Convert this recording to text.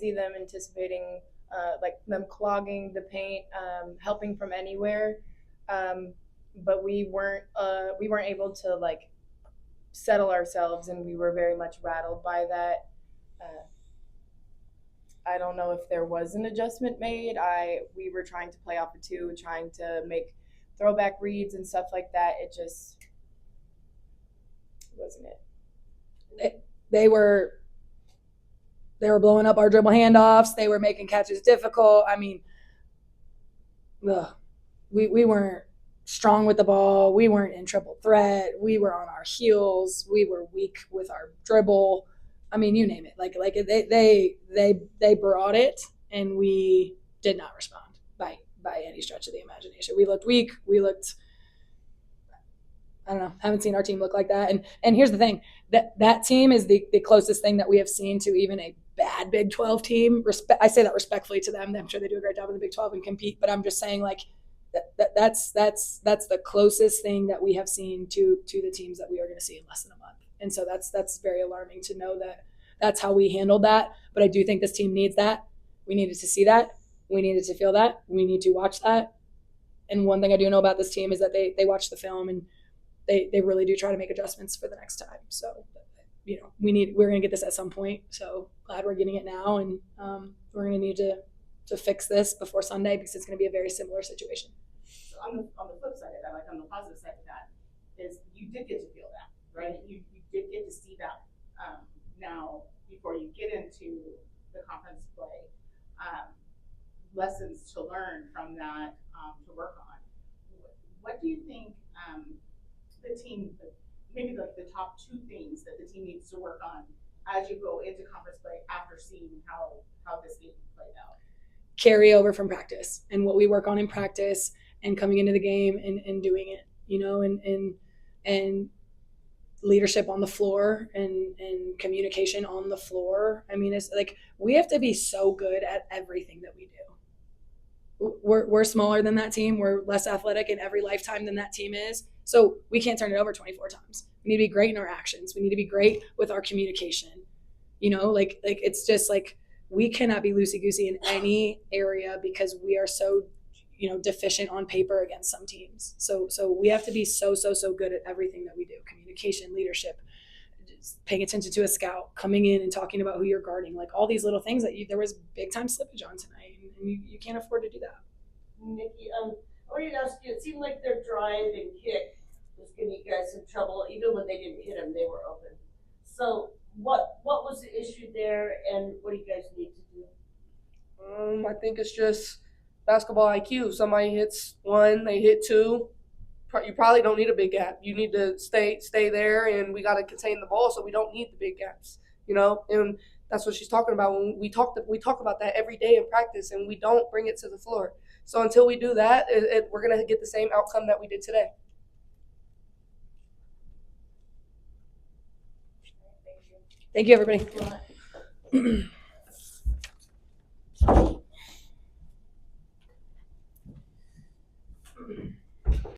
see them anticipating like them clogging the paint, helping from anywhere, but we weren't able to like settle ourselves, and we were very much rattled by that. Uh, I don't know if there was an adjustment made. We were trying to play off of two, trying to make throwback reads and stuff like that. It just wasn't it. They were blowing up our dribble handoffs. They were making catches difficult. I mean, we weren't strong with the ball. We weren't in triple threat. We were on our heels. We were weak with our dribble. I mean, you name it. Like they brought it, and we did not respond by any stretch of the imagination. We looked weak. We looked, I don't know, haven't seen our team look like that. And here's the thing, that team is the closest thing that we have seen to even a bad Big 12 team. I say that respectfully to them. I'm sure they do a great job in the Big 12 and compete, but I'm just saying, like, that's the closest thing that we have seen to the teams that we are going to see in less than a month. And so that's very alarming to know that that's how we handled that. But I do think this team needs that. We needed to see that. We needed to feel that. We need to watch that. And one thing I do know about this team is that they watch the film, and they really do try to make adjustments for the next time. So, you know, we're going to get this at some point. So glad we're getting it now. And we're going to need to fix this before Sunday, because it's going to be a very similar situation. So on the flip side of that, like on the positive side of that, is you did get to feel that, right? You did get to see that now before you get into the conference play. Lessons to learn from that, to work on. What do you think the team, maybe like the top two things that the team needs to work on as you go into conference play after seeing how this game played out? Carry over from practice, and what we work on in practice and coming into the game and doing it, you know, and leadership on the floor and communication on the floor. I mean, it's like we have to be so good at everything that we do. We're smaller than that team. We're less athletic in every lifetime than that team is. So we can't turn it over 24 times. We need to be great in our actions. We need to be great with our communication. You know, like it's just like we cannot be loosey-goosey in any area because we are so, you know, deficient on paper against some teams. So we have to be so good at everything that we do. Communication, leadership, paying attention to a scout, coming in and talking about who you're guarding, like all these little things that there was big time slippage on tonight, and you can't afford to do that. Nikki, I wanted to ask you, it seemed like their drive and kick was giving you guys some trouble. Even when they didn't hit them, they were open. So what was the issue there, and what do you guys need to do? I think it's just basketball IQ. Somebody hits one, they hit two. You probably don't need a big gap. You need to stay there, and we got to contain the ball, so we don't need the big gaps, you know. And that's what she's talking about. When we talk about that every day in practice, and we don't bring it to the floor. So until we do that, we're gonna get the same outcome that we did today. Thank you, everybody.